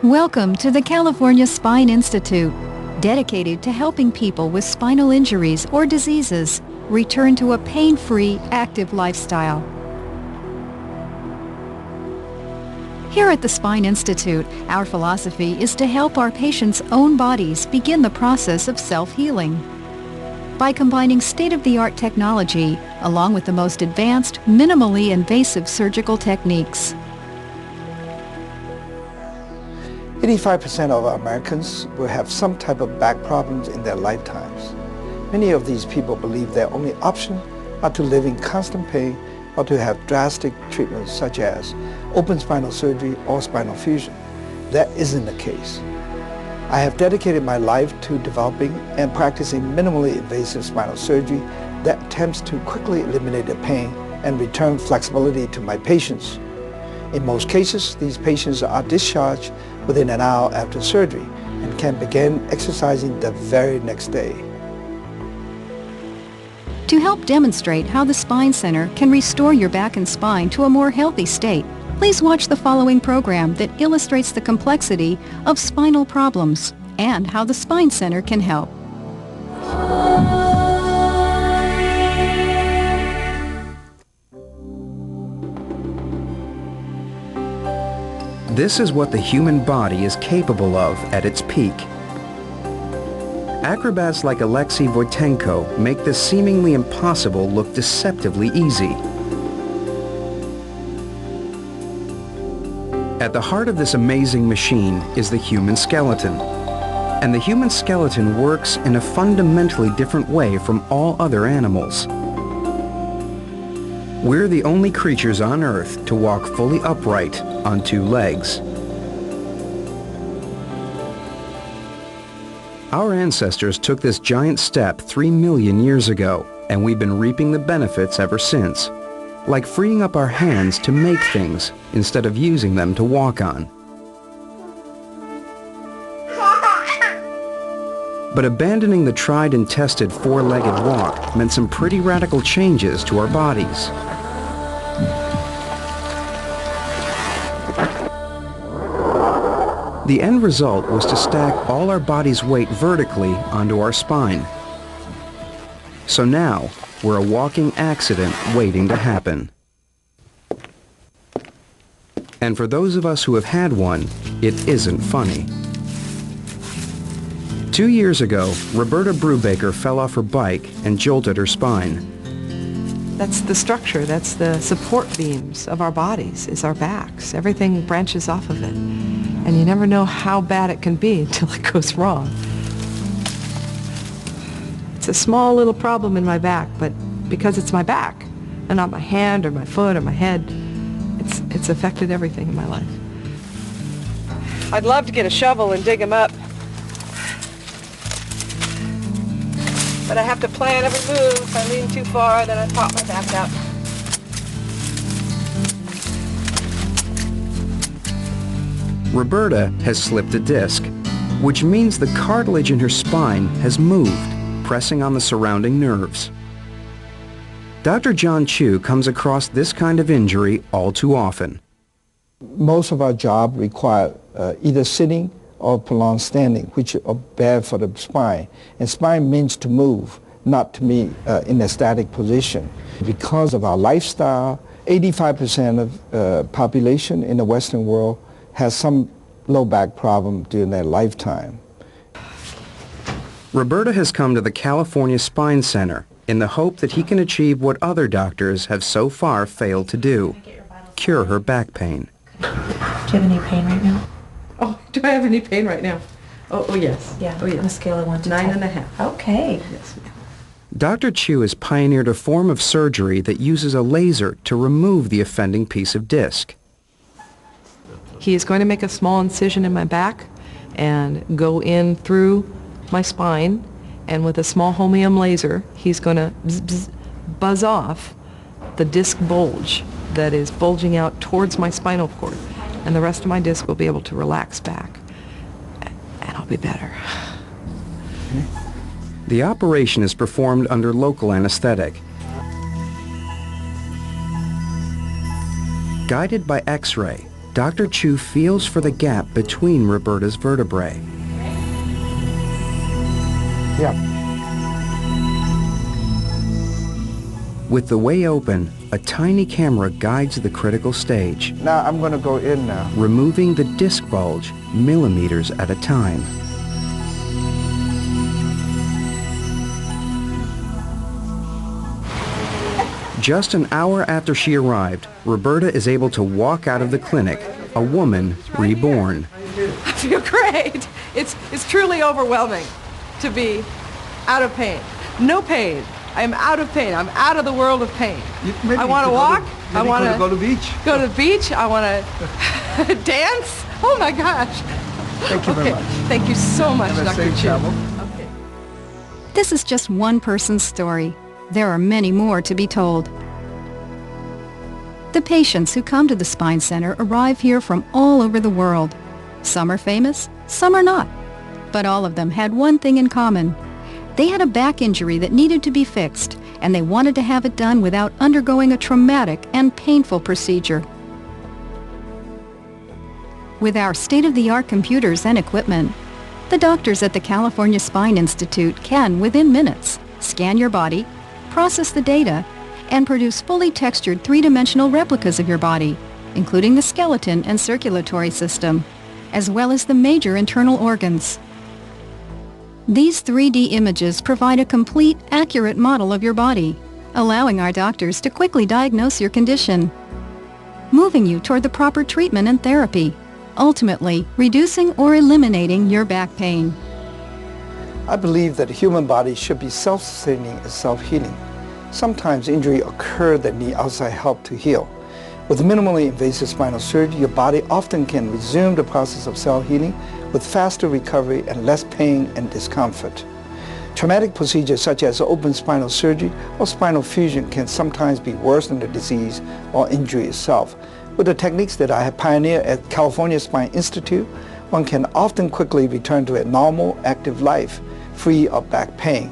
Welcome to the California Spine Institute, dedicated to helping people with spinal injuries or diseases return to a pain-free, active lifestyle. Here at the Spine Institute, our philosophy is to help our patients' own bodies begin the process of self-healing. By combining state-of-the-art technology along with the most advanced, minimally invasive surgical techniques. 85% of Americans will have some type of back problems in their lifetimes. Many of these people believe their only option are to live in constant pain or to have drastic treatments such as open spinal surgery or spinal fusion. That isn't the case. I have dedicated my life to developing and practicing minimally invasive spinal surgery that attempts to quickly eliminate the pain and return flexibility to my patients. In most cases, these patients are discharged within an hour after surgery and can begin exercising the very next day. To help demonstrate how the Spine Center can restore your back and spine to a more healthy state, please watch the following program that illustrates the complexity of spinal problems and how the Spine Center can help. This is what the human body is capable of at its peak. Acrobats like Alexei Voitenko make the seemingly impossible look deceptively easy. At the heart of this amazing machine is the human skeleton. And the human skeleton works in a fundamentally different way from all other animals. We're the only creatures on Earth to walk fully upright on two legs. Our ancestors took this giant step 3 million years ago, and we've been reaping the benefits ever since. Like freeing up our hands to make things instead of using them to walk on. But abandoning the tried and tested four-legged walk meant some pretty radical changes to our bodies. The end result was to stack all our body's weight vertically onto our spine. So now, we're a walking accident waiting to happen. And for those of us who have had one, it isn't funny. 2 years ago, Roberta Brubaker fell off her bike and jolted her spine. That's the structure, that's the support beams of our bodies, is our backs. Everything branches off of it. And you never know how bad it can be until it goes wrong. It's a small little problem in my back, but because it's my back and not my hand or my foot or my head, it's affected everything in my life. I'd love to get a shovel and dig them up, but I have to plan every move. If I lean too far, then I pop my back out. Roberta has slipped a disc, which means the cartilage in her spine has moved, pressing on the surrounding nerves. Dr. John Chiu comes across this kind of injury all too often. Most of our job require either sitting or prolonged standing, which are bad for the spine. And spine means to move, not to be in a static position. Because of our lifestyle, 85% of population in the Western world has some low back problem during their lifetime. Roberta has come to the California Spine Center in the hope that he can achieve what other doctors have so far failed to do, cure her back pain. Do you have any pain right now? Oh, do I have any pain right now? Oh yes. Yeah, oh, yes. On a scale of 1 to 10. 9.5. Okay. Yes. Dr. Chiu has pioneered a form of surgery that uses a laser to remove the offending piece of disc. He is going to make a small incision in my back and go in through my spine, and with a small holmium laser, he's going to buzz off the disc bulge that is bulging out towards my spinal cord, and the rest of my disc will be able to relax back, and I'll be better. The operation is performed under local anesthetic. Guided by X-ray, Dr. Chiu feels for the gap between Roberta's vertebrae. Yeah. With the way open, a tiny camera guides the critical stage, Now I'm going to go in now. removing the disc bulge millimeters at a time. Just an hour after she arrived, Roberta is able to walk out of the clinic, a woman reborn. I feel great. It's truly overwhelming to be out of pain. No pain. I'm out of pain. I'm out of the world of pain. I want to walk. I want to go to the beach. Go to the beach. I want to dance. Oh my gosh. Thank you very Okay. much. Thank you so much, Have a Dr. safe Chiu. travel. Okay. This is just one person's story. There are many more to be told. The patients who come to the Spine Center arrive here from all over the world. Some are famous, some are not. But all of them had one thing in common. They had a back injury that needed to be fixed, and they wanted to have it done without undergoing a traumatic and painful procedure. With our state-of-the-art computers and equipment, the doctors at the California Spine Institute can, within minutes, scan your body, process the data, and produce fully textured three-dimensional replicas of your body, including the skeleton and circulatory system, as well as the major internal organs. These 3D images provide a complete, accurate model of your body, allowing our doctors to quickly diagnose your condition, moving you toward the proper treatment and therapy, ultimately reducing or eliminating your back pain. I believe that the human body should be self-sustaining and self-healing. Sometimes injuries occur that need outside help to heal. With minimally invasive spinal surgery, your body often can resume the process of self-healing with faster recovery and less pain and discomfort. Traumatic procedures such as open spinal surgery or spinal fusion can sometimes be worse than the disease or injury itself. With the techniques that I have pioneered at California Spine Institute, one can often quickly return to a normal, active life, free of back pain.